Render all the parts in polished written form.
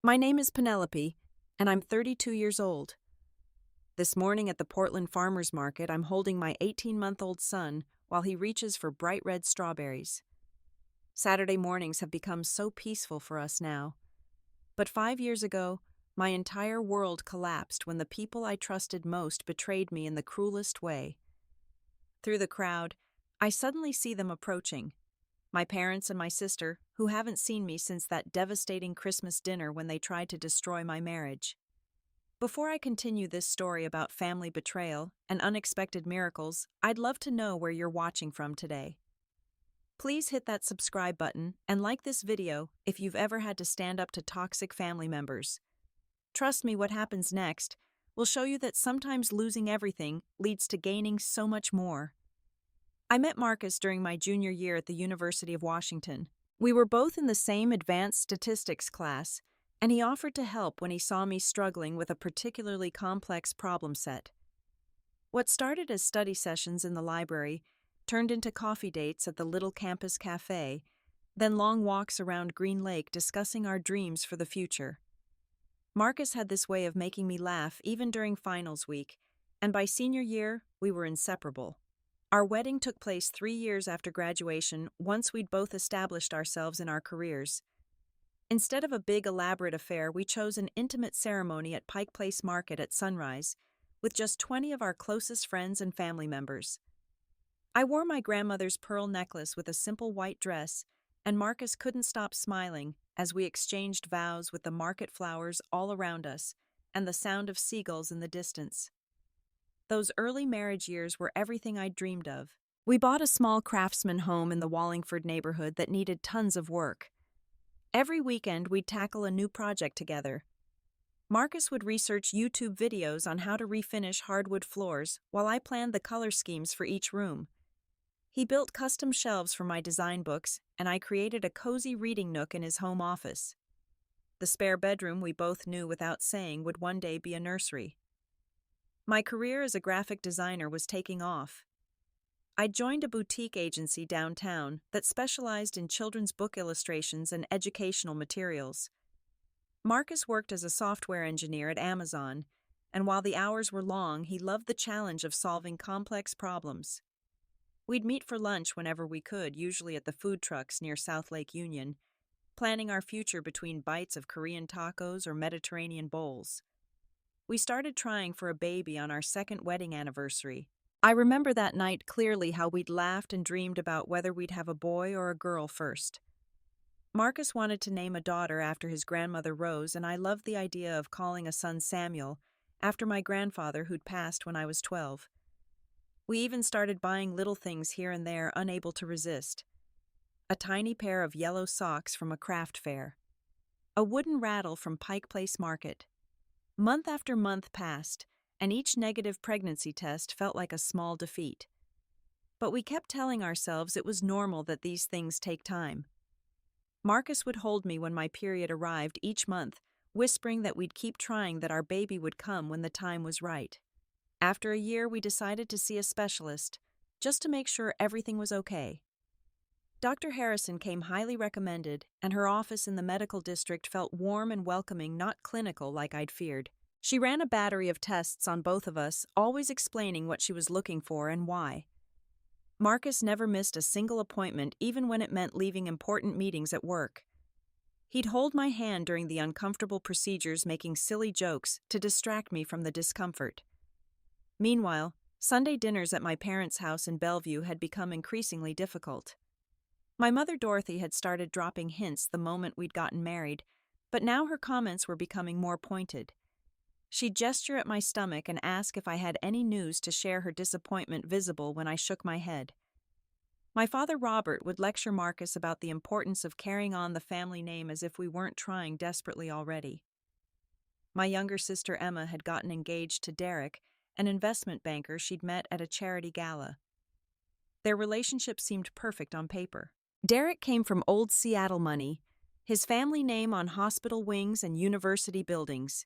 My name is Penelope, and I'm 32 years old. This morning at the Portland Farmers Market, I'm holding my 18-month-old son while he reaches for bright red strawberries. Saturday mornings have become so peaceful for us now. But 5 years ago, my entire world collapsed when the people I trusted most betrayed me in the cruelest way. Through the crowd, I suddenly see them approaching. My parents and my sister, who haven't seen me since that devastating Christmas dinner when they tried to destroy my marriage. Before I continue this story about family betrayal and unexpected miracles, I'd love to know where you're watching from today. Please hit that subscribe button and like this video if you've ever had to stand up to toxic family members. Trust me, what happens next will show you that sometimes losing everything leads to gaining so much more. I met Marcus during my junior year at the University of Washington. We were both in the same advanced statistics class, and he offered to help when he saw me struggling with a particularly complex problem set. What started as study sessions in the library turned into coffee dates at the little campus cafe, then long walks around Green Lake discussing our dreams for the future. Marcus had this way of making me laugh even during finals week, and by senior year, we were inseparable. Our wedding took place 3 years after graduation, once we'd both established ourselves in our careers. Instead of a big elaborate affair, we chose an intimate ceremony at Pike Place Market at sunrise, with just 20 of our closest friends and family members. I wore my grandmother's pearl necklace with a simple white dress, and Marcus couldn't stop smiling as we exchanged vows with the market flowers all around us and the sound of seagulls in the distance. Those early marriage years were everything I'd dreamed of. We bought a small craftsman home in the Wallingford neighborhood that needed tons of work. Every weekend, we'd tackle a new project together. Marcus would research YouTube videos on how to refinish hardwood floors while I planned the color schemes for each room. He built custom shelves for my design books, and I created a cozy reading nook in his home office. The spare bedroom, we both knew without saying, would one day be a nursery. My career as a graphic designer was taking off. I joined a boutique agency downtown that specialized in children's book illustrations and educational materials. Marcus worked as a software engineer at Amazon, and while the hours were long, he loved the challenge of solving complex problems. We'd meet for lunch whenever we could, usually at the food trucks near South Lake Union, planning our future between bites of Korean tacos or Mediterranean bowls. We started trying for a baby on our second wedding anniversary. I remember that night clearly, how we'd laughed and dreamed about whether we'd have a boy or a girl first. Marcus wanted to name a daughter after his grandmother Rose, and I loved the idea of calling a son Samuel, after my grandfather who'd passed when I was 12. We even started buying little things here and there, unable to resist. A tiny pair of yellow socks from a craft fair. A wooden rattle from Pike Place Market. Month after month passed, and each negative pregnancy test felt like a small defeat. But we kept telling ourselves it was normal, that these things take time. Marcus would hold me when my period arrived each month, whispering that we'd keep trying, that our baby would come when the time was right. After a year, we decided to see a specialist, just to make sure everything was okay. Dr. Harrison came highly recommended, and her office in the medical district felt warm and welcoming, not clinical like I'd feared. She ran a battery of tests on both of us, always explaining what she was looking for and why. Marcus never missed a single appointment, even when it meant leaving important meetings at work. He'd hold my hand during the uncomfortable procedures, making silly jokes to distract me from the discomfort. Meanwhile, Sunday dinners at my parents' house in Bellevue had become increasingly difficult. My mother Dorothy had started dropping hints the moment we'd gotten married, but now her comments were becoming more pointed. She'd gesture at my stomach and ask if I had any news to share, her disappointment visible when I shook my head. My father Robert would lecture Marcus about the importance of carrying on the family name as if we weren't trying desperately already. My younger sister Emma had gotten engaged to Derek, an investment banker she'd met at a charity gala. Their relationship seemed perfect on paper. Derek came from old Seattle money, his family name on hospital wings and university buildings.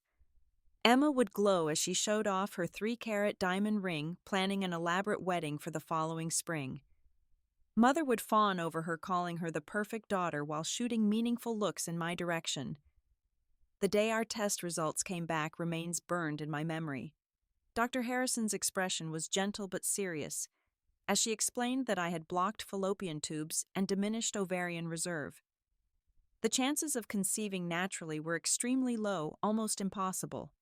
Emma would glow as she showed off her 3-carat diamond ring, planning an elaborate wedding for the following spring. Mother would fawn over her, calling her the perfect daughter while shooting meaningful looks in my direction. The day our test results came back remains burned in my memory. Dr. Harrison's expression was gentle but serious, as she explained that I had blocked fallopian tubes and diminished ovarian reserve. The chances of conceiving naturally were extremely low, almost impossible.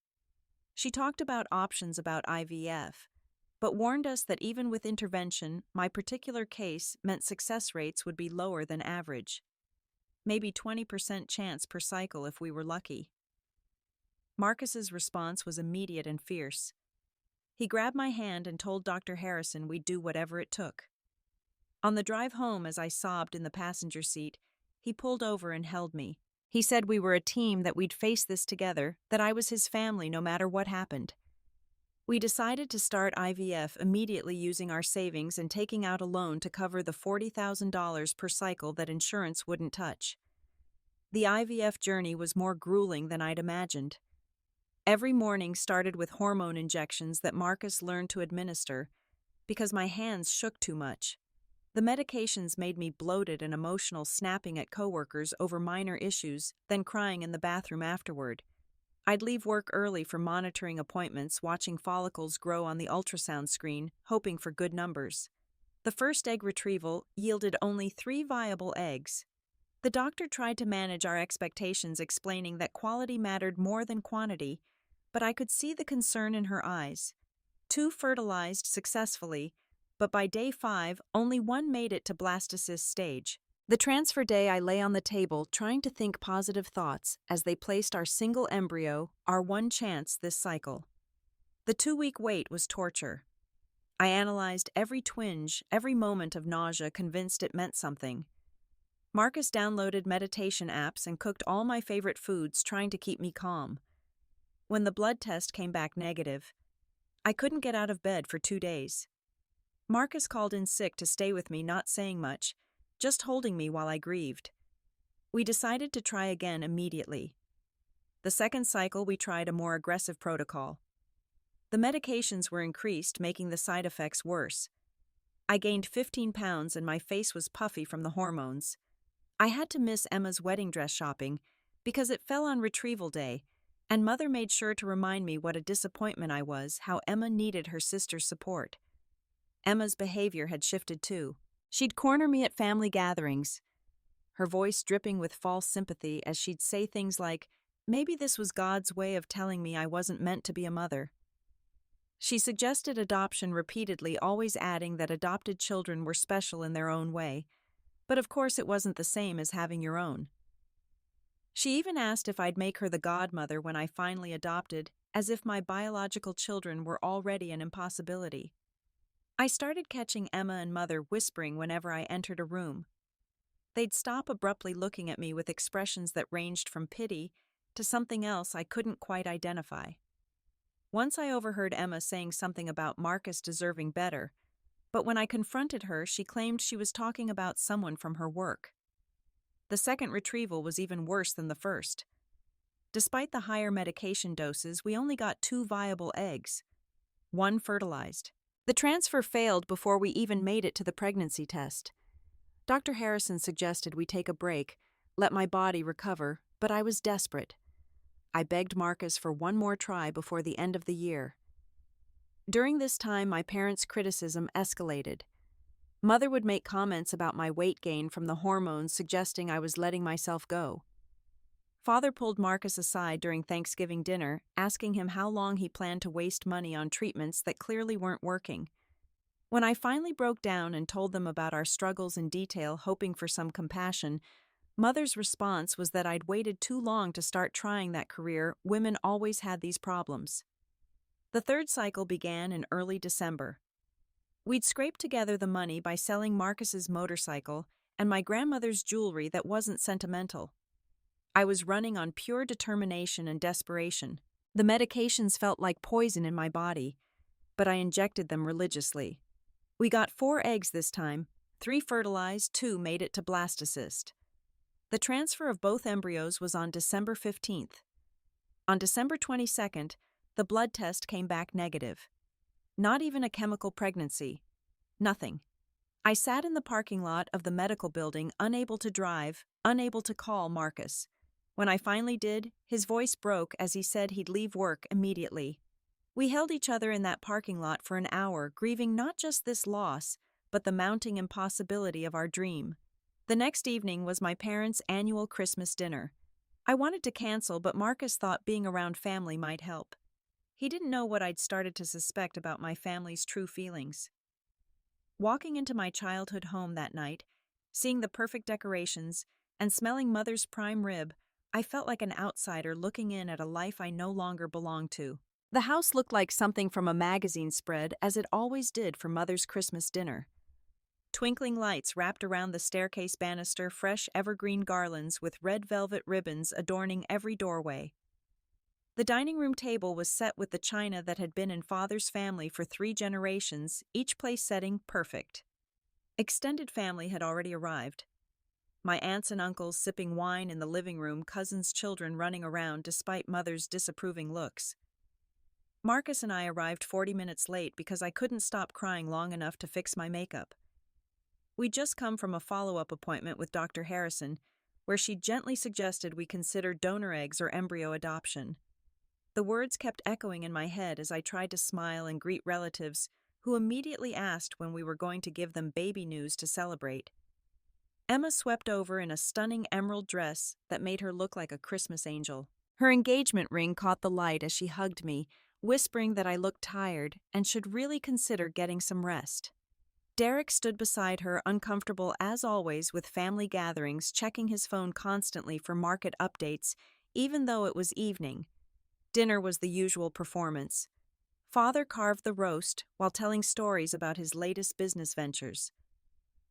She talked about options about IVF, but warned us that even with intervention, my particular case meant success rates would be lower than average. Maybe 20% chance per cycle if we were lucky. Marcus's response was immediate and fierce. He grabbed my hand and told Dr. Harrison we'd do whatever it took. On the drive home, as I sobbed in the passenger seat, he pulled over and held me. He said we were a team, that we'd face this together, that I was his family no matter what happened. We decided to start IVF immediately, using our savings and taking out a loan to cover the $40,000 per cycle that insurance wouldn't touch. The IVF journey was more grueling than I'd imagined. Every morning started with hormone injections that Marcus learned to administer because my hands shook too much. The medications made me bloated and emotional, snapping at coworkers over minor issues, then crying in the bathroom afterward. I'd leave work early for monitoring appointments, watching follicles grow on the ultrasound screen, hoping for good numbers. The first egg retrieval yielded only 3 viable eggs. The doctor tried to manage our expectations, explaining that quality mattered more than quantity, but I could see the concern in her eyes. 2 fertilized successfully, but by day 5, only 1 made it to blastocyst stage. The transfer day, I lay on the table trying to think positive thoughts as they placed our single embryo, our one chance this cycle. The 2-week wait was torture. I analyzed every twinge, every moment of nausea, convinced it meant something. Marcus downloaded meditation apps and cooked all my favorite foods, trying to keep me calm. When the blood test came back negative, I couldn't get out of bed for 2 days. Marcus called in sick to stay with me, not saying much, just holding me while I grieved. We decided to try again immediately. The second cycle, we tried a more aggressive protocol. The medications were increased, making the side effects worse. I gained 15 pounds and my face was puffy from the hormones. I had to miss Emma's wedding dress shopping because it fell on retrieval day, and Mother made sure to remind me what a disappointment I was, how Emma needed her sister's support. Emma's behavior had shifted too. She'd corner me at family gatherings, her voice dripping with false sympathy as she'd say things like, maybe this was God's way of telling me I wasn't meant to be a mother. She suggested adoption repeatedly, always adding that adopted children were special in their own way, but of course it wasn't the same as having your own. She even asked if I'd make her the godmother when I finally adopted, as if my biological children were already an impossibility. I started catching Emma and Mother whispering whenever I entered a room. They'd stop abruptly, looking at me with expressions that ranged from pity to something else I couldn't quite identify. Once I overheard Emma saying something about Marcus deserving better, but when I confronted her, she claimed she was talking about someone from her work. The second retrieval was even worse than the first. Despite the higher medication doses, we only got 2 viable eggs, 1 fertilized. The transfer failed before we even made it to the pregnancy test. Dr. Harrison suggested we take a break, let my body recover, but I was desperate. I begged Marcus for 1 more try before the end of the year. During this time, my parents' criticism escalated. Mother would make comments about my weight gain from the hormones, suggesting I was letting myself go. Father pulled Marcus aside during Thanksgiving dinner, asking him how long he planned to waste money on treatments that clearly weren't working. When I finally broke down and told them about our struggles in detail, hoping for some compassion, Mother's response was that I'd waited too long to start trying that career. Women always had these problems. The third cycle began in early December. We'd scraped together the money by selling Marcus's motorcycle and my grandmother's jewelry that wasn't sentimental. I was running on pure determination and desperation. The medications felt like poison in my body, but I injected them religiously. We got 4 eggs this time, 3 fertilized, 2 made it to blastocyst. The transfer of both embryos was on December 15th. On December 22nd, the blood test came back negative. Not even a chemical pregnancy. Nothing. I sat in the parking lot of the medical building, unable to drive, unable to call Marcus. When I finally did, his voice broke as he said he'd leave work immediately. We held each other in that parking lot for an hour, grieving not just this loss, but the mounting impossibility of our dream. The next evening was my parents' annual Christmas dinner. I wanted to cancel, but Marcus thought being around family might help. He didn't know what I'd started to suspect about my family's true feelings. Walking into my childhood home that night, seeing the perfect decorations, and smelling Mother's prime rib, I felt like an outsider looking in at a life I no longer belonged to. The house looked like something from a magazine spread, as it always did for Mother's Christmas dinner. Twinkling lights wrapped around the staircase banister, fresh evergreen garlands with red velvet ribbons adorning every doorway. The dining room table was set with the china that had been in Father's family for 3 generations, each place setting perfect. Extended family had already arrived. My aunts and uncles sipping wine in the living room, cousins' children running around despite Mother's disapproving looks. Marcus and I arrived 40 minutes late because I couldn't stop crying long enough to fix my makeup. We'd just come from a follow-up appointment with Dr. Harrison, where she gently suggested we consider donor eggs or embryo adoption. The words kept echoing in my head as I tried to smile and greet relatives who immediately asked when we were going to give them baby news to celebrate. Emma swept over in a stunning emerald dress that made her look like a Christmas angel. Her engagement ring caught the light as she hugged me, whispering that I looked tired and should really consider getting some rest. Derek stood beside her, uncomfortable as always with family gatherings, checking his phone constantly for market updates, even though it was evening. Dinner was the usual performance. Father carved the roast while telling stories about his latest business ventures.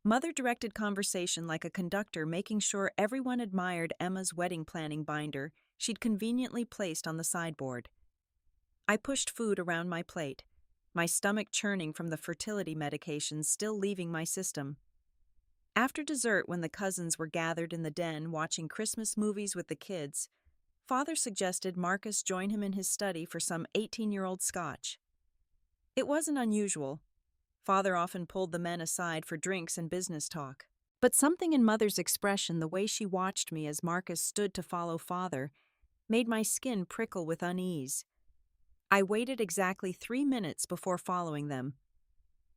Mother directed conversation like a conductor, making sure everyone admired Emma's wedding planning binder she'd conveniently placed on the sideboard. I pushed food around my plate, my stomach churning from the fertility medications still leaving my system. After dessert, when the cousins were gathered in the den watching Christmas movies with the kids, Father suggested Marcus join him in his study for some 18-year-old scotch. It wasn't unusual. Father often pulled the men aside for drinks and business talk. But something in Mother's expression, the way she watched me as Marcus stood to follow Father, made my skin prickle with unease. I waited exactly 3 minutes before following them.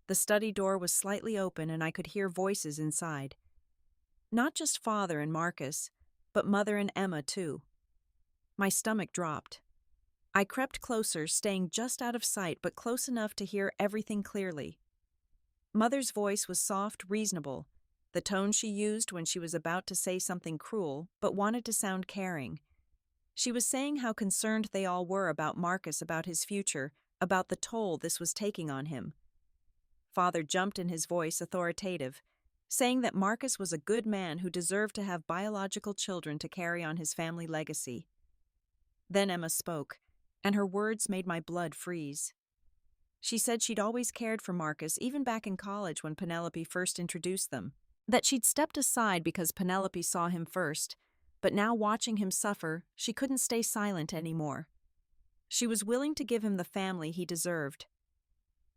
The study door was slightly open and I could hear voices inside. Not just Father and Marcus, but Mother and Emma too. My stomach dropped. I crept closer, staying just out of sight but close enough to hear everything clearly. Mother's voice was soft, reasonable, the tone she used when she was about to say something cruel but wanted to sound caring. She was saying how concerned they all were about Marcus, about his future, about the toll this was taking on him. Father jumped in, his voice authoritative, saying that Marcus was a good man who deserved to have biological children to carry on his family legacy. Then Emma spoke, and her words made my blood freeze. She said she'd always cared for Marcus, even back in college when Penelope first introduced them, that she'd stepped aside because Penelope saw him first, but now watching him suffer, she couldn't stay silent anymore. She was willing to give him the family he deserved.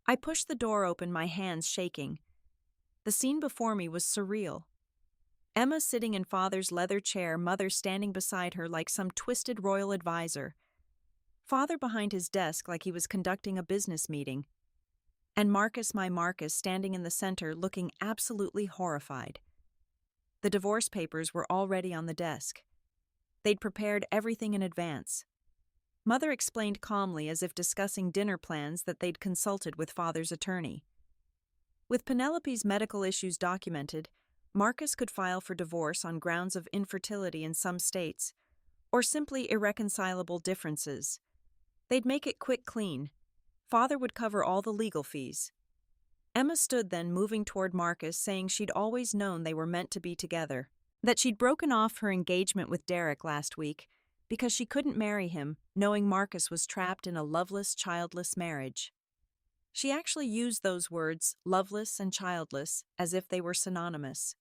I pushed the door open, my hands shaking. The scene before me was surreal. Emma sitting in Father's leather chair, Mother standing beside her like some twisted royal advisor. Father behind his desk like he was conducting a business meeting. And Marcus, my Marcus, standing in the center looking absolutely horrified. The divorce papers were already on the desk. They'd prepared everything in advance. Mother explained calmly, as if discussing dinner plans, that they'd consulted with Father's attorney. With Penelope's medical issues documented, Marcus could file for divorce on grounds of infertility in some states, or simply irreconcilable differences. They'd make it quick, clean. Father would cover all the legal fees. Emma stood then, moving toward Marcus, saying she'd always known they were meant to be together, that she'd broken off her engagement with Derek last week because she couldn't marry him, knowing Marcus was trapped in a loveless, childless marriage. She actually used those words, loveless and childless, as if they were synonymous.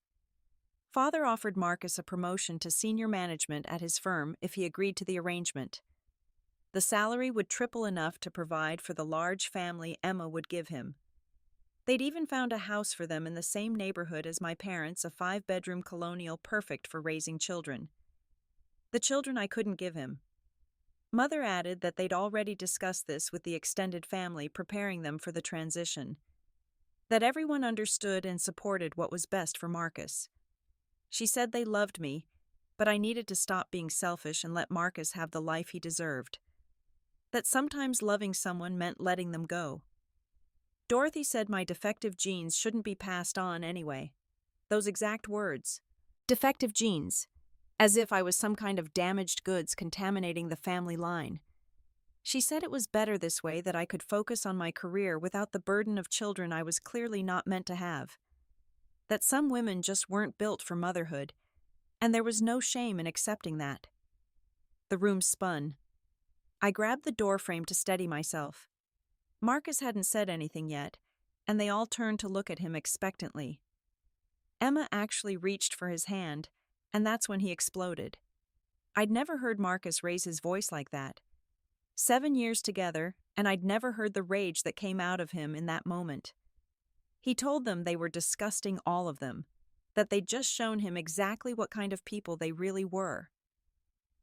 Father offered Marcus a promotion to senior management at his firm if he agreed to the arrangement. The salary would triple, enough to provide for the large family Emma would give him. They'd even found a house for them in the same neighborhood as my parents, a 5-bedroom colonial perfect for raising children. The children I couldn't give him. Mother added that they'd already discussed this with the extended family, preparing them for the transition. That everyone understood and supported what was best for Marcus. She said they loved me, but I needed to stop being selfish and let Marcus have the life he deserved. That sometimes loving someone meant letting them go. Dorothy said my defective genes shouldn't be passed on anyway. Those exact words. Defective genes. As if I was some kind of damaged goods contaminating the family line. She said it was better this way, that I could focus on my career without the burden of children I was clearly not meant to have. That some women just weren't built for motherhood, and there was no shame in accepting that. The room spun. I grabbed the doorframe to steady myself. Marcus hadn't said anything yet, and they all turned to look at him expectantly. Emma actually reached for his hand, and that's when he exploded. I'd never heard Marcus raise his voice like that. 7 years together, and I'd never heard the rage that came out of him in that moment. He told them they were disgusting, all of them, that they'd just shown him exactly what kind of people they really were.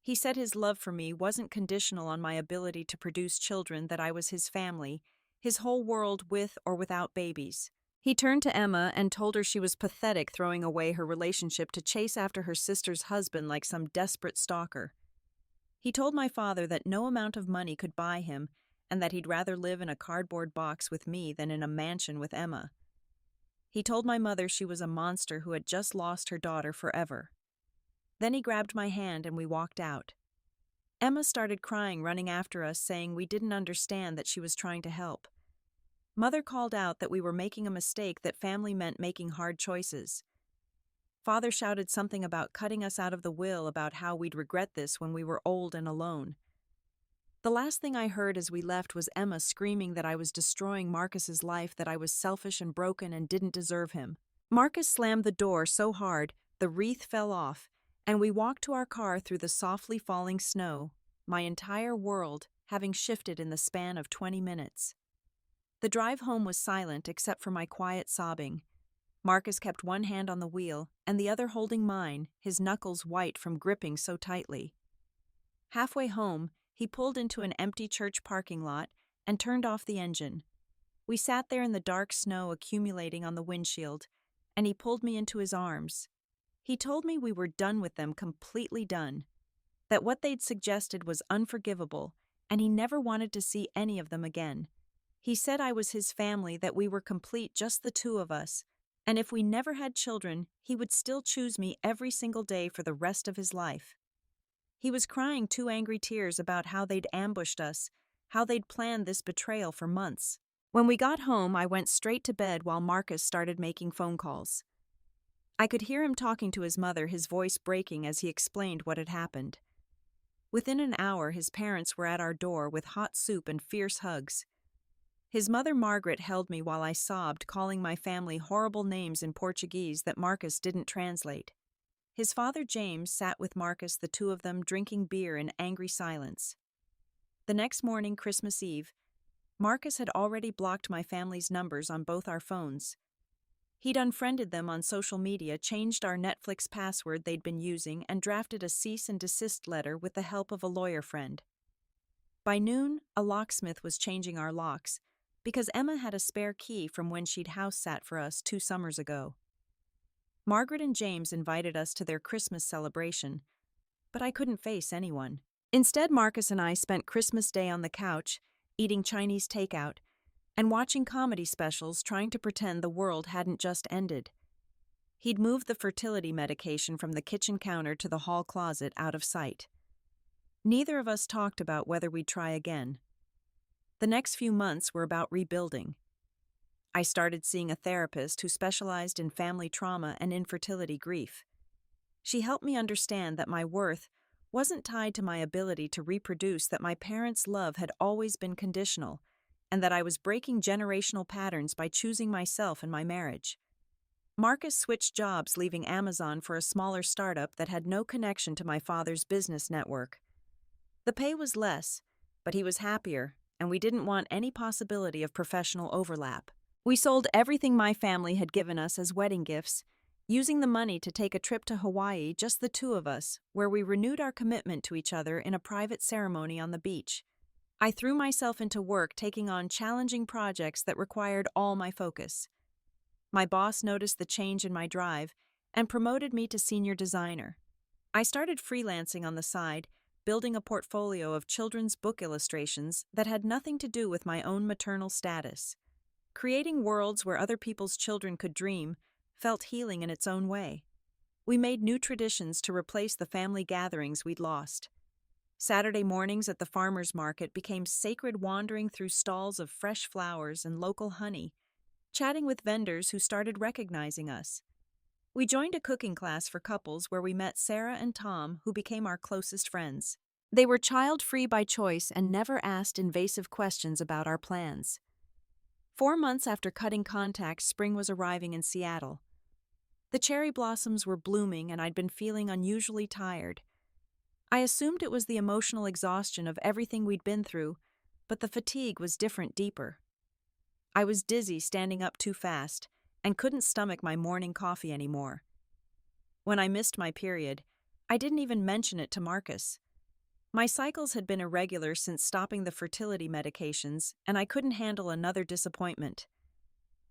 He said his love for me wasn't conditional on my ability to produce children, that I was his family, his whole world with or without babies. He turned to Emma and told her she was pathetic, throwing away her relationship to chase after her sister's husband like some desperate stalker. He told my father that no amount of money could buy him, and that he'd rather live in a cardboard box with me than in a mansion with Emma. He told my mother she was a monster who had just lost her daughter forever. Then he grabbed my hand and we walked out. Emma started crying, running after us, saying we didn't understand that she was trying to help. Mother called out that we were making a mistake, that family meant making hard choices. Father shouted something about cutting us out of the will, about how we'd regret this when we were old and alone. The last thing I heard as we left was Emma screaming that I was destroying Marcus's life, that I was selfish and broken and didn't deserve him. Marcus slammed the door so hard the wreath fell off, and we walked to our car through the softly falling snow, my entire world having shifted in the span of 20 minutes. The drive home was silent except for my quiet sobbing. Marcus kept one hand on the wheel and the other holding mine, his knuckles white from gripping so tightly. Halfway home, he pulled into an empty church parking lot and turned off the engine. We sat there in the dark snow accumulating on the windshield, and he pulled me into his arms. He told me we were done with them, completely done, that what they'd suggested was unforgivable, and he never wanted to see any of them again. He said I was his family, that we were complete, just the two of us, and if we never had children, he would still choose me every single day for the rest of his life. He was crying 2 angry tears about how they'd ambushed us, how they'd planned this betrayal for months. When we got home, I went straight to bed while Marcus started making phone calls. I could hear him talking to his mother, his voice breaking as he explained what had happened. Within an hour, his parents were at our door with hot soup and fierce hugs. His mother, Margaret, held me while I sobbed, calling my family horrible names in Portuguese that Marcus didn't translate. His father, James, sat with Marcus, the two of them drinking beer in angry silence. The next morning, Christmas Eve, Marcus had already blocked my family's numbers on both our phones. He'd unfriended them on social media, changed our Netflix password they'd been using, and drafted a cease and desist letter with the help of a lawyer friend. By noon, a locksmith was changing our locks, because Emma had a spare key from when she'd house sat for us 2 summers ago. Margaret and James invited us to their Christmas celebration, but I couldn't face anyone. Instead, Marcus and I spent Christmas Day on the couch, eating Chinese takeout, and watching comedy specials, trying to pretend the world hadn't just ended. He'd moved the fertility medication from the kitchen counter to the hall closet, out of sight. Neither of us talked about whether we'd try again. The next few months were about rebuilding. I started seeing a therapist who specialized in family trauma and infertility grief. She helped me understand that my worth wasn't tied to my ability to reproduce, that my parents' love had always been conditional, and that I was breaking generational patterns by choosing myself and my marriage. Marcus switched jobs, leaving Amazon for a smaller startup that had no connection to my father's business network. The pay was less, but he was happier, and we didn't want any possibility of professional overlap. We sold everything my family had given us as wedding gifts, using the money to take a trip to Hawaii, just the two of us, where we renewed our commitment to each other in a private ceremony on the beach. I threw myself into work taking on challenging projects that required all my focus. My boss noticed the change in my drive and promoted me to senior designer. I started freelancing on the side, building a portfolio of children's book illustrations that had nothing to do with my own maternal status. Creating worlds where other people's children could dream felt healing in its own way. We made new traditions to replace the family gatherings we'd lost. Saturday mornings at the farmer's market became sacred, wandering through stalls of fresh flowers and local honey, chatting with vendors who started recognizing us. We joined a cooking class for couples where we met Sarah and Tom, who became our closest friends. They were child-free by choice and never asked invasive questions about our plans. 4 months after cutting contact, spring was arriving in Seattle. The cherry blossoms were blooming and I'd been feeling unusually tired. I assumed it was the emotional exhaustion of everything we'd been through, but the fatigue was different, deeper. I was dizzy, standing up too fast, and couldn't stomach my morning coffee anymore. When I missed my period, I didn't even mention it to Marcus. My cycles had been irregular since stopping the fertility medications, and I couldn't handle another disappointment.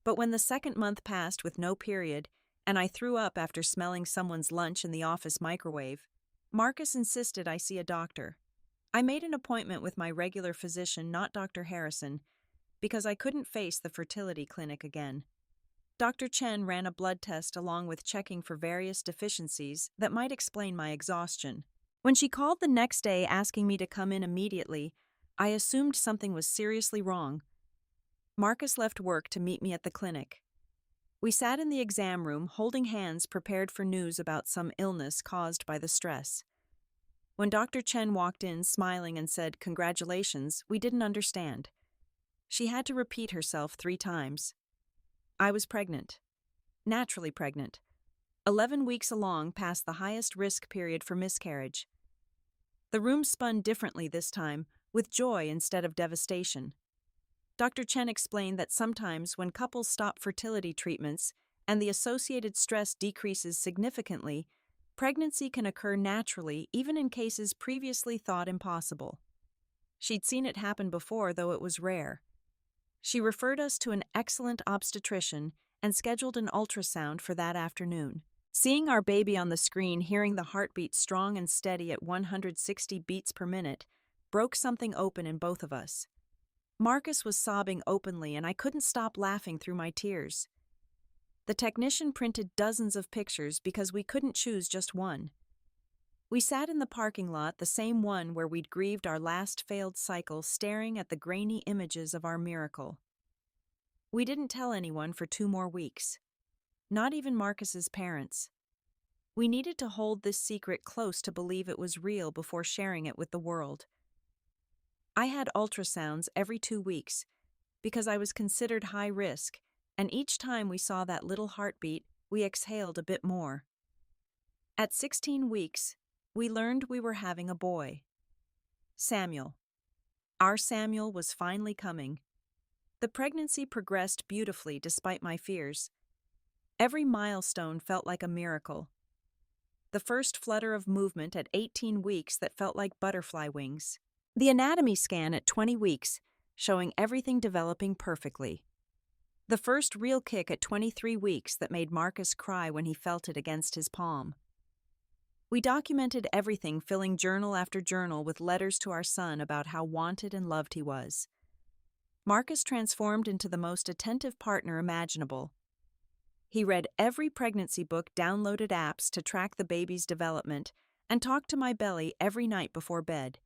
But when the second month passed with no period, and I threw up after smelling someone's lunch in the office microwave, Marcus insisted I see a doctor. I made an appointment with my regular physician, not Dr. Harrison, because I couldn't face the fertility clinic again. Dr. Chen ran a blood test along with checking for various deficiencies that might explain my exhaustion. When she called the next day asking me to come in immediately, I assumed something was seriously wrong. Marcus left work to meet me at the clinic. We sat in the exam room, holding hands, prepared for news about some illness caused by the stress. When Dr. Chen walked in, smiling, and said, "Congratulations," we didn't understand. She had to repeat herself 3 times. I was pregnant. Naturally pregnant. 11 weeks along, past the highest risk period for miscarriage. The room spun differently this time, with joy instead of devastation. Dr. Chen explained that sometimes when couples stop fertility treatments and the associated stress decreases significantly, pregnancy can occur naturally, even in cases previously thought impossible. She'd seen it happen before, though it was rare. She referred us to an excellent obstetrician and scheduled an ultrasound for that afternoon. Seeing our baby on the screen, hearing the heartbeat strong and steady at 160 beats per minute, broke something open in both of us. Marcus was sobbing openly, and I couldn't stop laughing through my tears. The technician printed dozens of pictures because we couldn't choose just one. We sat in the parking lot, the same one where we'd grieved our last failed cycle, staring at the grainy images of our miracle. We didn't tell anyone for 2 more weeks. Not even Marcus's parents. We needed to hold this secret close to believe it was real before sharing it with the world. I had ultrasounds every 2 weeks because I was considered high risk, and each time we saw that little heartbeat, we exhaled a bit more. At 16 weeks, we learned we were having a boy. Samuel. Our Samuel was finally coming. The pregnancy progressed beautifully despite my fears. Every milestone felt like a miracle. The first flutter of movement at 18 weeks that felt like butterfly wings. The anatomy scan at 20 weeks, showing everything developing perfectly. The first real kick at 23 weeks that made Marcus cry when he felt it against his palm. We documented everything, filling journal after journal with letters to our son about how wanted and loved he was. Marcus transformed into the most attentive partner imaginable. He read every pregnancy book, downloaded apps to track the baby's development, and talked to my belly every night before bed.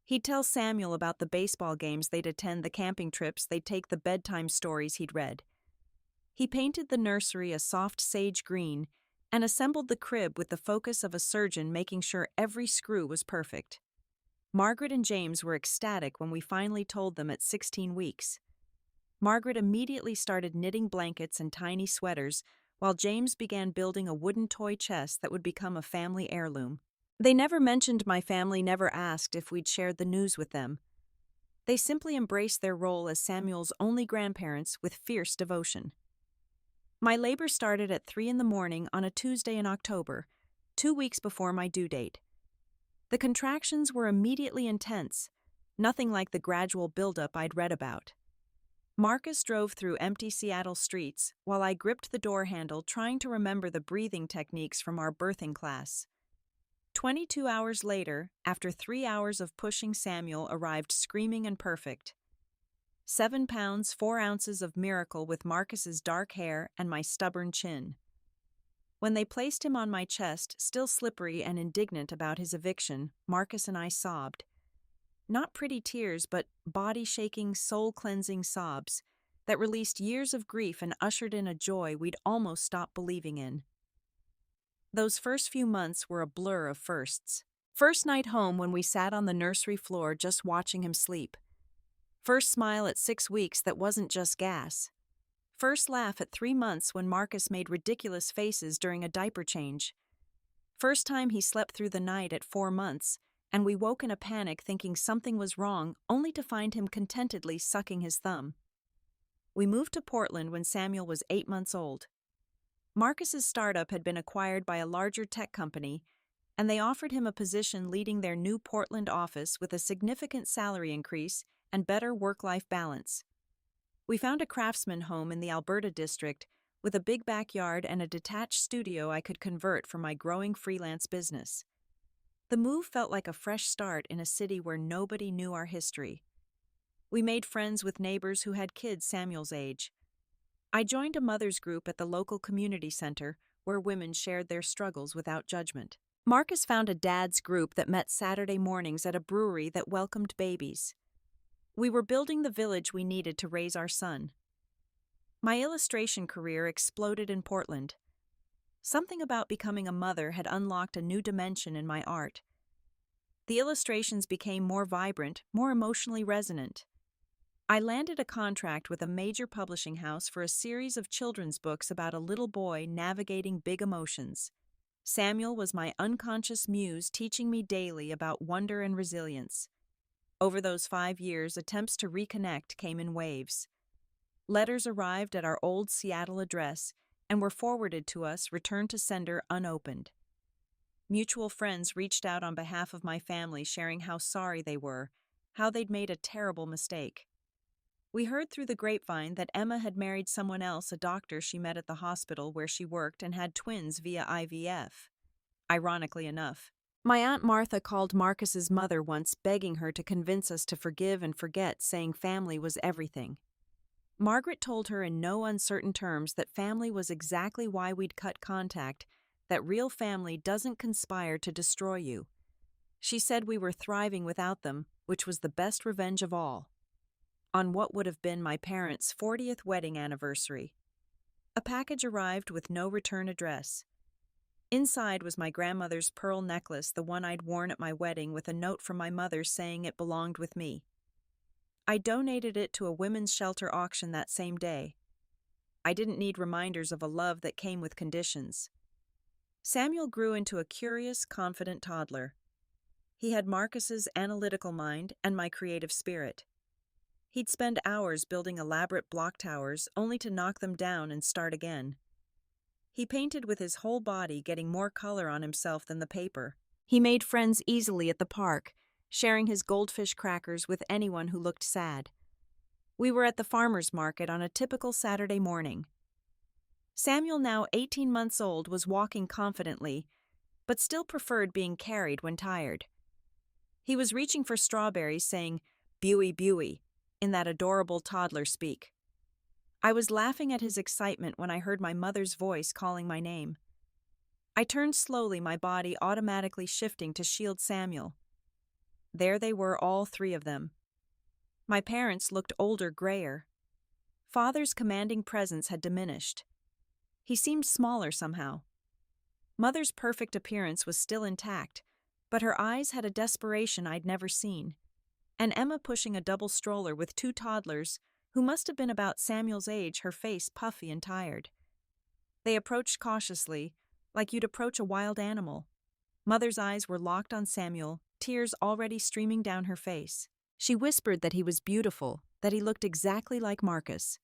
He'd tell Samuel about the baseball games they'd attend, the camping trips they'd take, the bedtime stories he'd read. He painted the nursery a soft sage green and assembled the crib with the focus of a surgeon, making sure every screw was perfect. Margaret and James were ecstatic when we finally told them at 16 weeks. Margaret immediately started knitting blankets and tiny sweaters, while James began building a wooden toy chest that would become a family heirloom. They never mentioned my family, never asked if we'd shared the news with them. They simply embraced their role as Samuel's only grandparents with fierce devotion. My labor started at 3 in the morning on a Tuesday in October, 2 weeks before my due date. The contractions were immediately intense, nothing like the gradual buildup I'd read about. Marcus drove through empty Seattle streets while I gripped the door handle trying to remember the breathing techniques from our birthing class. 22 hours later, after 3 hours of pushing, Samuel arrived screaming and perfect. 7 pounds, 4 ounces of miracle with Marcus's dark hair and my stubborn chin. When they placed him on my chest, still slippery and indignant about his eviction, Marcus and I sobbed. Not pretty tears, but body-shaking, soul-cleansing sobs that released years of grief and ushered in a joy we'd almost stopped believing in. Those first few months were a blur of firsts. First night home when we sat on the nursery floor just watching him sleep. First smile at 6 weeks that wasn't just gas. First laugh at 3 months when Marcus made ridiculous faces during a diaper change. First time he slept through the night at 4 months, and we woke in a panic thinking something was wrong, only to find him contentedly sucking his thumb. We moved to Portland when Samuel was 8 months old. Marcus's startup had been acquired by a larger tech company, and they offered him a position leading their new Portland office with a significant salary increase and better work-life balance. We found a craftsman home in the Alberta district with a big backyard and a detached studio I could convert for my growing freelance business. The move felt like a fresh start in a city where nobody knew our history. We made friends with neighbors who had kids Samuel's age. I joined a mother's group at the local community center where women shared their struggles without judgment. Marcus found a dad's group that met Saturday mornings at a brewery that welcomed babies. We were building the village we needed to raise our son. My illustration career exploded in Portland. Something about becoming a mother had unlocked a new dimension in my art. The illustrations became more vibrant, more emotionally resonant. I landed a contract with a major publishing house for a series of children's books about a little boy navigating big emotions. Samuel was my unconscious muse teaching me daily about wonder and resilience. Over those 5 years, attempts to reconnect came in waves. Letters arrived at our old Seattle address and were forwarded to us, returned to sender unopened. Mutual friends reached out on behalf of my family, sharing how sorry they were, how they'd made a terrible mistake. We heard through the grapevine that Emma had married someone else, a doctor she met at the hospital where she worked, and had twins via IVF. Ironically enough, my Aunt Martha called Marcus's mother once, begging her to convince us to forgive and forget, saying family was everything. Margaret told her in no uncertain terms that family was exactly why we'd cut contact, that real family doesn't conspire to destroy you. She said we were thriving without them, which was the best revenge of all. On what would have been my parents' 40th wedding anniversary, a package arrived with no return address. Inside was my grandmother's pearl necklace, the one I'd worn at my wedding, with a note from my mother saying it belonged with me. I donated it to a women's shelter auction that same day. I didn't need reminders of a love that came with conditions. Samuel grew into a curious, confident toddler. He had Marcus's analytical mind and my creative spirit. He'd spend hours building elaborate block towers only to knock them down and start again. He painted with his whole body, getting more color on himself than the paper. He made friends easily at the park, sharing his goldfish crackers with anyone who looked sad. We were at the farmer's market on a typical Saturday morning. Samuel, now 18 months old, was walking confidently, but still preferred being carried when tired. He was reaching for strawberries, saying, "Buey, buey," in that adorable toddler speak. I was laughing at his excitement when I heard my mother's voice calling my name. I turned slowly, my body automatically shifting to shield Samuel. There they were, all 3 of them. My parents looked older, grayer. Father's commanding presence had diminished. He seemed smaller somehow. Mother's perfect appearance was still intact, but her eyes had a desperation I'd never seen. And Emma pushing a double stroller with 2 toddlers, who must have been about Samuel's age, her face puffy and tired. They approached cautiously, like you'd approach a wild animal. Mother's eyes were locked on Samuel, tears already streaming down her face. She whispered that he was beautiful, that he looked exactly like Marcus.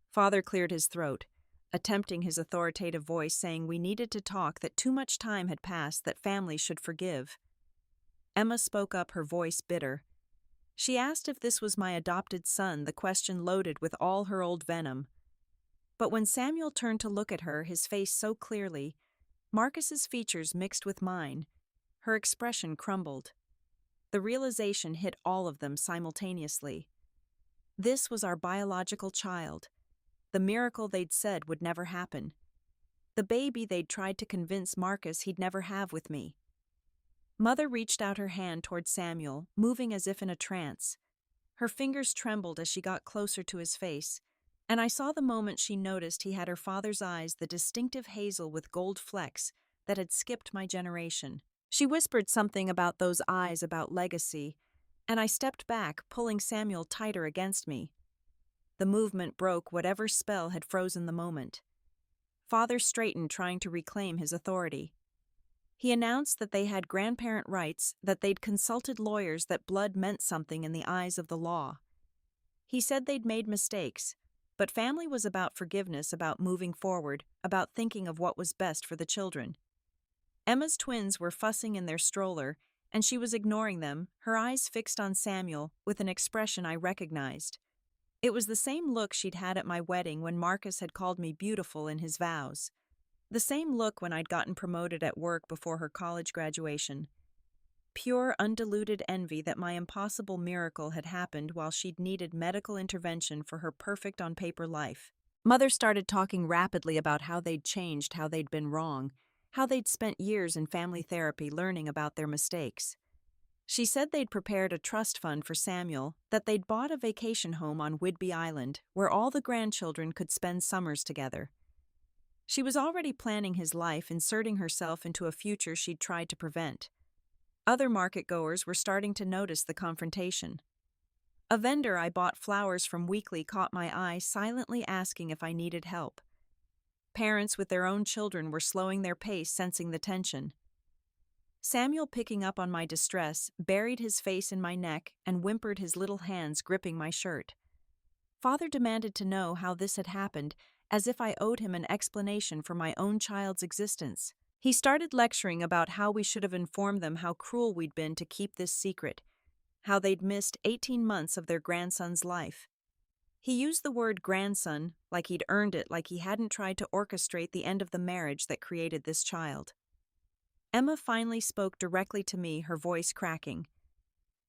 Father cleared his throat. attempting his authoritative voice, saying we needed to talk, that too much time had passed, that families should forgive. Emma spoke up, her voice bitter. She asked if this was my adopted son, the question loaded with all her old venom. But when Samuel turned to look at her, his face so clearly, Marcus's features mixed with mine, her expression crumbled. The realization hit all of them simultaneously. This was our biological child, the miracle they'd said would never happen, the baby they'd tried to convince Marcus he'd never have with me. Mother reached out her hand toward Samuel, moving as if in a trance. Her fingers trembled as she got closer to his face, and I saw the moment she noticed he had her father's eyes, the distinctive hazel with gold flecks that had skipped my generation. She whispered something about those eyes, about legacy, and I stepped back, pulling Samuel tighter against me. The movement broke whatever spell had frozen the moment. Father straightened, trying to reclaim his authority. He announced that they had grandparent rights, that they'd consulted lawyers, that blood meant something in the eyes of the law. He said they'd made mistakes, but family was about forgiveness, about moving forward, about thinking of what was best for the children. Emma's twins were fussing in their stroller, and she was ignoring them, her eyes fixed on Samuel with an expression I recognized. It was the same look she'd had at my wedding when Marcus had called me beautiful in his vows. The same look when I'd gotten promoted at work before her college graduation. Pure, undiluted envy that my impossible miracle had happened while she'd needed medical intervention for her perfect on paper life. Mother started talking rapidly about how they'd changed, how they'd been wrong, how they'd spent years in family therapy learning about their mistakes. She said they'd prepared a trust fund for Samuel, that they'd bought a vacation home on Whidbey Island where all the grandchildren could spend summers together. She was already planning his life, inserting herself into a future she'd tried to prevent. Other market-goers were starting to notice the confrontation. A vendor I bought flowers from weekly caught my eye, silently asking if I needed help. Parents with their own children were slowing their pace, sensing the tension. Samuel, picking up on my distress, buried his face in my neck and whimpered, his little hands gripping my shirt. Father demanded to know how this had happened, as if I owed him an explanation for my own child's existence. He started lecturing about how we should have informed them, how cruel we'd been to keep this secret, how they'd missed 18 months of their grandson's life. He used the word grandson like he'd earned it, like he hadn't tried to orchestrate the end of the marriage that created this child. Emma finally spoke directly to me, her voice cracking.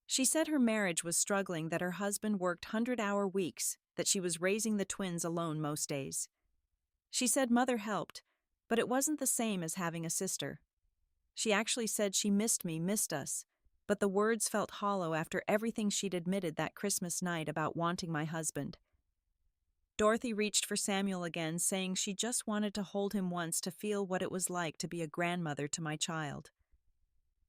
She said her marriage was struggling, that her husband worked 100-hour weeks, that she was raising the twins alone most days. She said Mother helped, but it wasn't the same as having a sister. She actually said she missed me, missed us, but the words felt hollow after everything she'd admitted that Christmas night about wanting my husband. Dorothy reached for Samuel again, saying she just wanted to hold him once, to feel what it was like to be a grandmother to my child.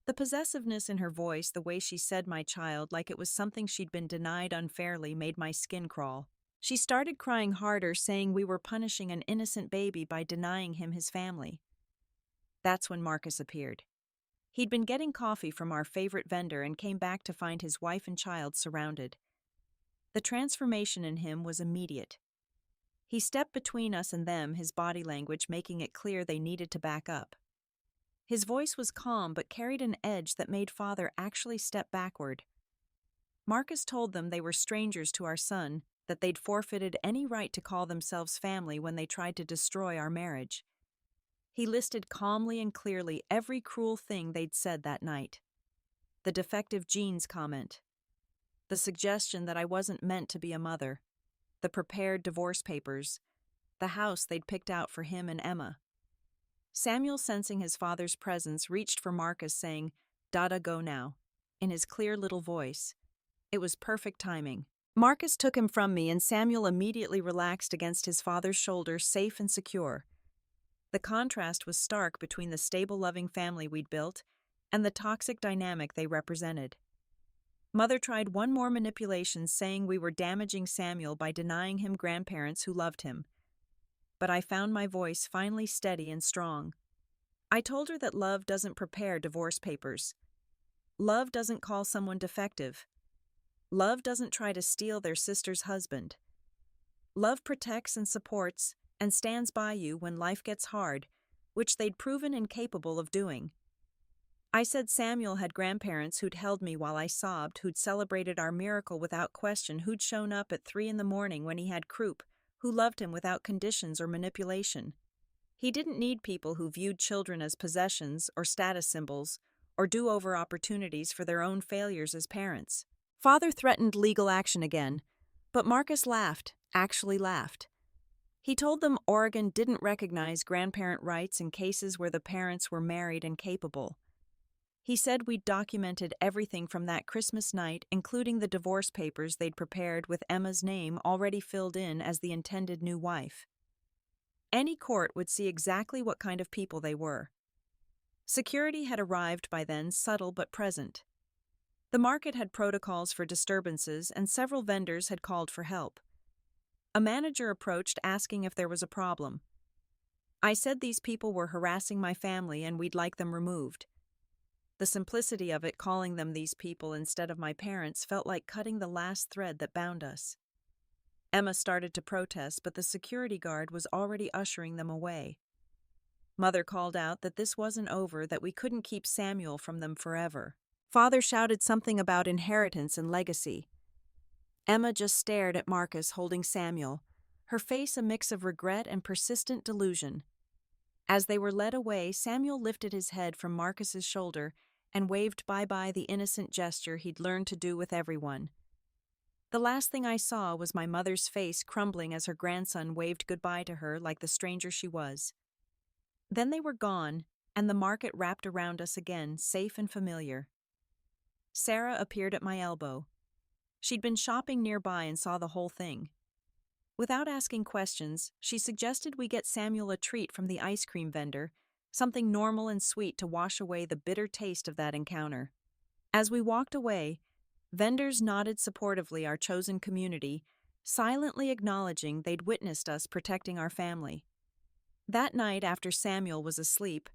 The possessiveness in her voice, the way she said my child like it was something she'd been denied unfairly, made my skin crawl. She started crying harder, saying we were punishing an innocent baby by denying him his family. That's when Marcus appeared. He'd been getting coffee from our favorite vendor and came back to find his wife and child surrounded. The transformation in him was immediate. He stepped between us and them, his body language making it clear they needed to back up. His voice was calm but carried an edge that made Father actually step backward. Marcus told them they were strangers to our son, that they'd forfeited any right to call themselves family when they tried to destroy our marriage. He listed calmly and clearly every cruel thing they'd said that night. The defective genes comment. The suggestion that I wasn't meant to be a mother. The prepared divorce papers. The house they'd picked out for him and Emma. Samuel, sensing his father's presence, reached for Marcus, saying, "Dada, go now," in his clear little voice. It was perfect timing. Marcus took him from me, and Samuel immediately relaxed against his father's shoulder, safe and secure. The contrast was stark between the stable, loving family we'd built and the toxic dynamic they represented. Mother tried one more manipulation, saying we were damaging Samuel by denying him grandparents who loved him. But I found my voice finally steady and strong. I told her that love doesn't prepare divorce papers. Love doesn't call someone defective. Love doesn't try to steal their sister's husband. Love protects and supports, and stands by you when life gets hard, which they'd proven incapable of doing. I said Samuel had grandparents who'd held me while I sobbed, who'd celebrated our miracle without question, who'd shown up at 3 in the morning when he had croup, who loved him without conditions or manipulation. He didn't need people who viewed children as possessions or status symbols, or do-over opportunities for their own failures as parents. Father threatened legal action again, but Marcus laughed, actually laughed. He told them Oregon didn't recognize grandparent rights in cases where the parents were married and capable. He said we'd documented everything from that Christmas night, including the divorce papers they'd prepared with Emma's name already filled in as the intended new wife. Any court would see exactly what kind of people they were. Security had arrived by then, subtle but present. The market had protocols for disturbances, and several vendors had called for help. A manager approached asking if there was a problem. I said these people were harassing my family and we'd like them removed. The simplicity of it, calling them these people instead of my parents, felt like cutting the last thread that bound us. Emma started to protest, but the security guard was already ushering them away. Mother called out that this wasn't over, that we couldn't keep Samuel from them forever. Father shouted something about inheritance and legacy. Emma just stared at Marcus holding Samuel, her face a mix of regret and persistent delusion. As they were led away, Samuel lifted his head from Marcus's shoulder and waved bye-bye, the innocent gesture he'd learned to do with everyone. The last thing I saw was my mother's face crumbling as her grandson waved goodbye to her like the stranger she was. Then they were gone, and the market wrapped around us again, safe and familiar. Sarah appeared at my elbow. She'd been shopping nearby and saw the whole thing. Without asking questions, she suggested we get Samuel a treat from the ice cream vendor, something normal and sweet to wash away the bitter taste of that encounter. As we walked away, vendors nodded supportively our chosen community, silently acknowledging they'd witnessed us protecting our family. That night, after Samuel was asleep,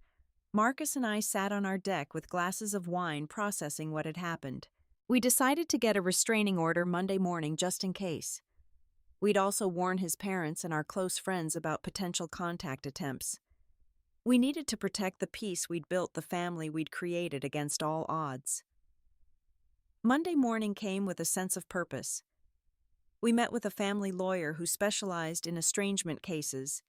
Marcus and I sat on our deck with glasses of wine processing what had happened. We decided to get a restraining order Monday morning just in case. We'd also warn his parents and our close friends about potential contact attempts. We needed to protect the peace we'd built, the family we'd created against all odds. Monday morning came with a sense of purpose. We met with a family lawyer who specialized in estrangement cases.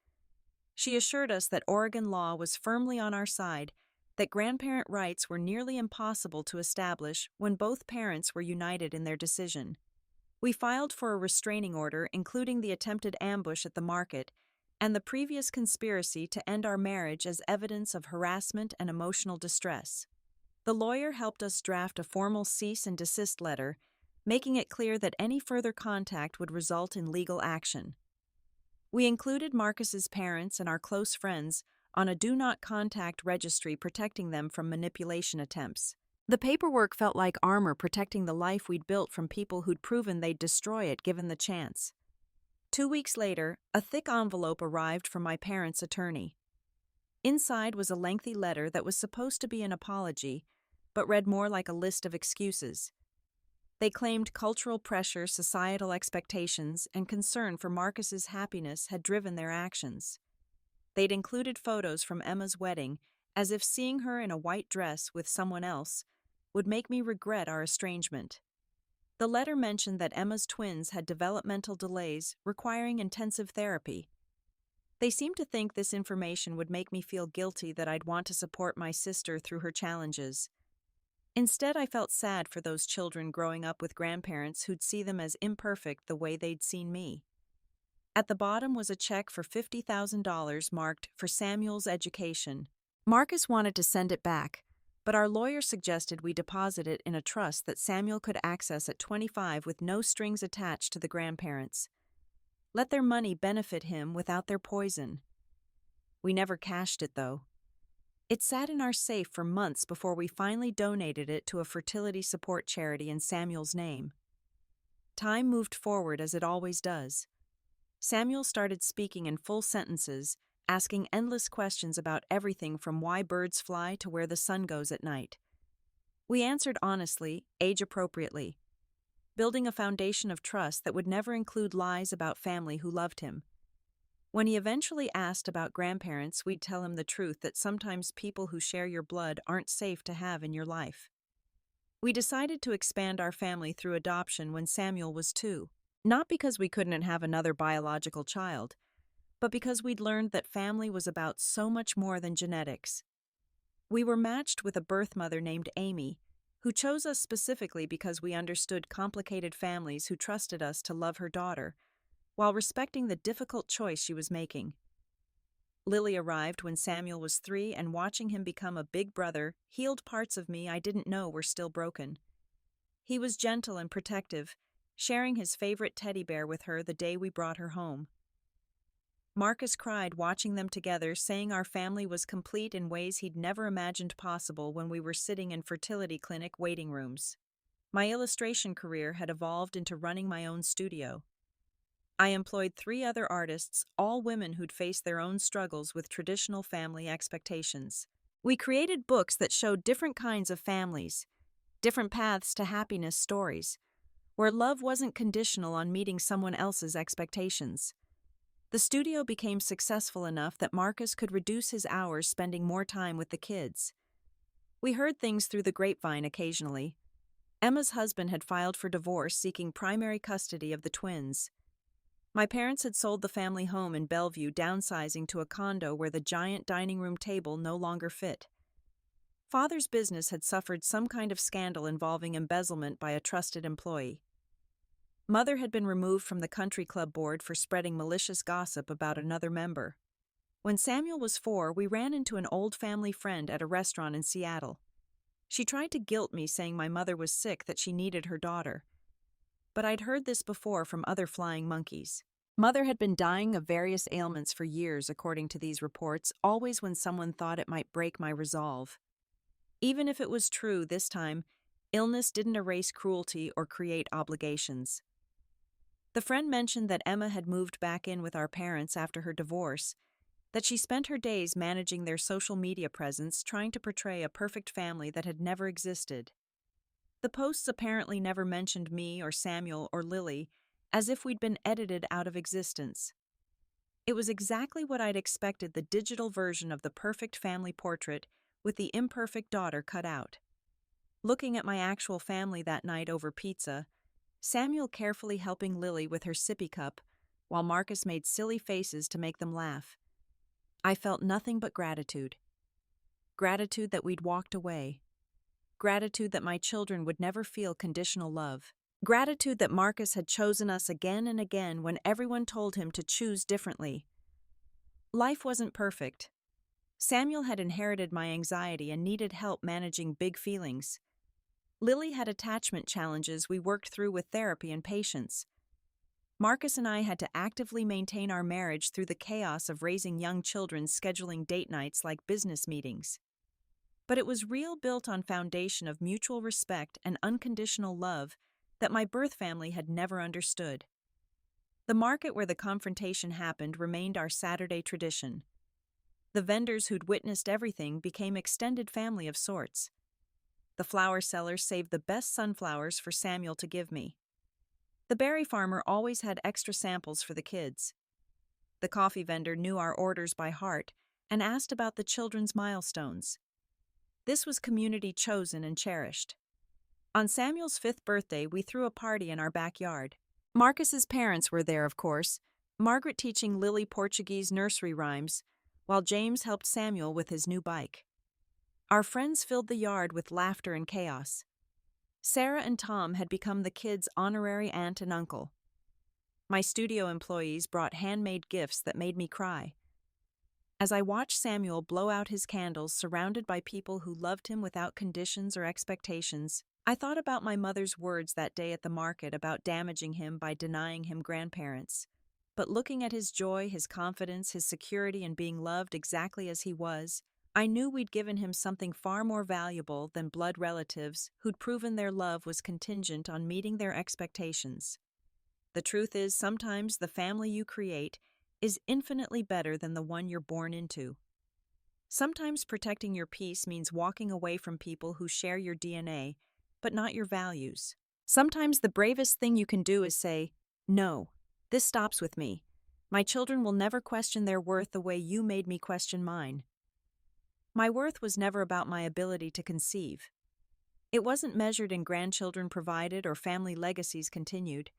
She assured us that Oregon law was firmly on our side, that grandparent rights were nearly impossible to establish when both parents were united in their decision. We filed for a restraining order, including the attempted ambush at the market and the previous conspiracy to end our marriage as evidence of harassment and emotional distress. The lawyer helped us draft a formal cease and desist letter, making it clear that any further contact would result in legal action. We included Marcus's parents and our close friends on a do not contact registry, protecting them from manipulation attempts. The paperwork felt like armor protecting the life we'd built from people who'd proven they'd destroy it given the chance. 2 weeks later, a thick envelope arrived from my parents' attorney. Inside was a lengthy letter that was supposed to be an apology, but read more like a list of excuses. They claimed cultural pressure, societal expectations, and concern for Marcus's happiness had driven their actions. They'd included photos from Emma's wedding, as if seeing her in a white dress with someone else would make me regret our estrangement. The letter mentioned that Emma's twins had developmental delays requiring intensive therapy. They seemed to think this information would make me feel guilty, that I'd want to support my sister through her challenges. Instead, I felt sad for those children growing up with grandparents who'd see them as imperfect the way they'd seen me. At the bottom was a check for $50,000 marked for Samuel's education. Marcus wanted to send it back, but our lawyer suggested we deposit it in a trust that Samuel could access at 25 with no strings attached to the grandparents. Let their money benefit him without their poison. We never cashed it, though. It sat in our safe for months before we finally donated it to a fertility support charity in Samuel's name. Time moved forward as it always does. Samuel started speaking in full sentences, asking endless questions about everything from why birds fly to where the sun goes at night. We answered honestly, age-appropriately, building a foundation of trust that would never include lies about family who loved him. When he eventually asked about grandparents, we'd tell him the truth that sometimes people who share your blood aren't safe to have in your life. We decided to expand our family through adoption when Samuel was 2. Not because we couldn't have another biological child, but because we'd learned that family was about so much more than genetics. We were matched with a birth mother named Amy, who chose us specifically because we understood complicated families who trusted us to love her daughter, while respecting the difficult choice she was making. Lily arrived when Samuel was 3, and watching him become a big brother healed parts of me I didn't know were still broken. He was gentle and protective, sharing his favorite teddy bear with her the day we brought her home. Marcus cried watching them together, saying our family was complete in ways he'd never imagined possible when we were sitting in fertility clinic waiting rooms. My illustration career had evolved into running my own studio. I employed 3 other artists, all women who'd faced their own struggles with traditional family expectations. We created books that showed different kinds of families, different paths to happiness stories, where love wasn't conditional on meeting someone else's expectations. The studio became successful enough that Marcus could reduce his hours spending more time with the kids. We heard things through the grapevine occasionally. Emma's husband had filed for divorce, seeking primary custody of the twins. My parents had sold the family home in Bellevue, downsizing to a condo where the giant dining room table no longer fit. Father's business had suffered some kind of scandal involving embezzlement by a trusted employee. Mother had been removed from the country club board for spreading malicious gossip about another member. When Samuel was 4, we ran into an old family friend at a restaurant in Seattle. She tried to guilt me, saying my mother was sick, that she needed her daughter. But I'd heard this before from other flying monkeys. Mother had been dying of various ailments for years, according to these reports, always when someone thought it might break my resolve. Even if it was true this time, illness didn't erase cruelty or create obligations. The friend mentioned that Emma had moved back in with our parents after her divorce, that she spent her days managing their social media presence, trying to portray a perfect family that had never existed. The posts apparently never mentioned me or Samuel or Lily, as if we'd been edited out of existence. It was exactly what I'd expected: the digital version of the perfect family portrait with the imperfect daughter cut out. Looking at my actual family that night over pizza, Samuel carefully helping Lily with her sippy cup, while Marcus made silly faces to make them laugh, I felt nothing but gratitude. Gratitude that we'd walked away. Gratitude that my children would never feel conditional love. Gratitude that Marcus had chosen us again and again when everyone told him to choose differently. Life wasn't perfect. Samuel had inherited my anxiety and needed help managing big feelings. Lily had attachment challenges we worked through with therapy and patience. Marcus and I had to actively maintain our marriage through the chaos of raising young children, scheduling date nights like business meetings. But it was real, built on foundation of mutual respect and unconditional love that my birth family had never understood. The market where the confrontation happened remained our Saturday tradition. The vendors who'd witnessed everything became extended family of sorts. The flower seller saved the best sunflowers for Samuel to give me. The berry farmer always had extra samples for the kids. The coffee vendor knew our orders by heart and asked about the children's milestones. This was community chosen and cherished. On Samuel's 5th birthday, we threw a party in our backyard. Marcus's parents were there, of course, Margaret teaching Lily Portuguese nursery rhymes, while James helped Samuel with his new bike. Our friends filled the yard with laughter and chaos. Sarah and Tom had become the kids' honorary aunt and uncle. My studio employees brought handmade gifts that made me cry. As I watched Samuel blow out his candles surrounded by people who loved him without conditions or expectations, I thought about my mother's words that day at the market about damaging him by denying him grandparents. But looking at his joy, his confidence, his security in being loved exactly as he was, I knew we'd given him something far more valuable than blood relatives who'd proven their love was contingent on meeting their expectations. The truth is, sometimes the family you create is infinitely better than the one you're born into. Sometimes protecting your peace means walking away from people who share your DNA, but not your values. Sometimes the bravest thing you can do is say, "No, this stops with me. My children will never question their worth the way you made me question mine. My worth was never about my ability to conceive. It wasn't measured in grandchildren provided or family legacies continued.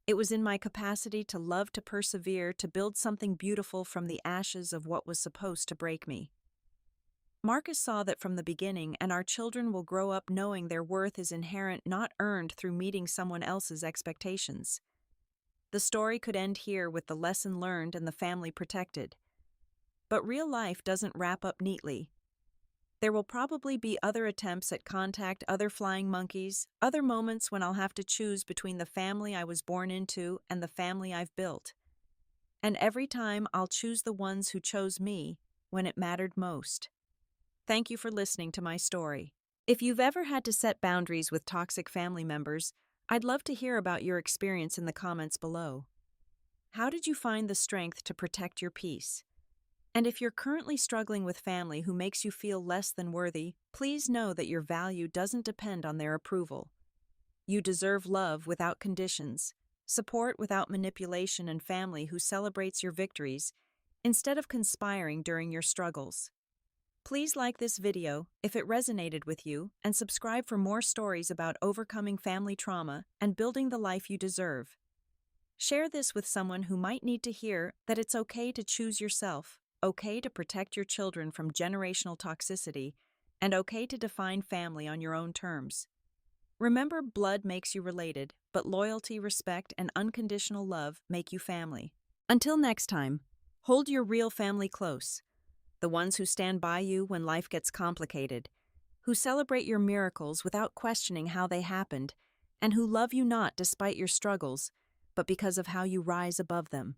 It was in my capacity to love, to persevere, to build something beautiful from the ashes of what was supposed to break me. Marcus saw that from the beginning, and our children will grow up knowing their worth is inherent, not earned through meeting someone else's expectations. The story could end here with the lesson learned and the family protected. But real life doesn't wrap up neatly. There will probably be other attempts at contact, other flying monkeys, other moments when I'll have to choose between the family I was born into and the family I've built. And every time I'll choose the ones who chose me when it mattered most. Thank you for listening to my story. If you've ever had to set boundaries with toxic family members, I'd love to hear about your experience in the comments below. How did you find the strength to protect your peace? And if you're currently struggling with family who makes you feel less than worthy, please know that your value doesn't depend on their approval. You deserve love without conditions, support without manipulation, and family who celebrates your victories instead of conspiring during your struggles. Please like this video if it resonated with you, and subscribe for more stories about overcoming family trauma and building the life you deserve. Share this with someone who might need to hear that it's okay to choose yourself, okay to protect your children from generational toxicity, and okay to define family on your own terms. Remember, blood makes you related, but loyalty, respect, and unconditional love make you family. Until next time, hold your real family close. The ones who stand by you when life gets complicated, who celebrate your miracles without questioning how they happened, and who love you not despite your struggles, but because of how you rise above them.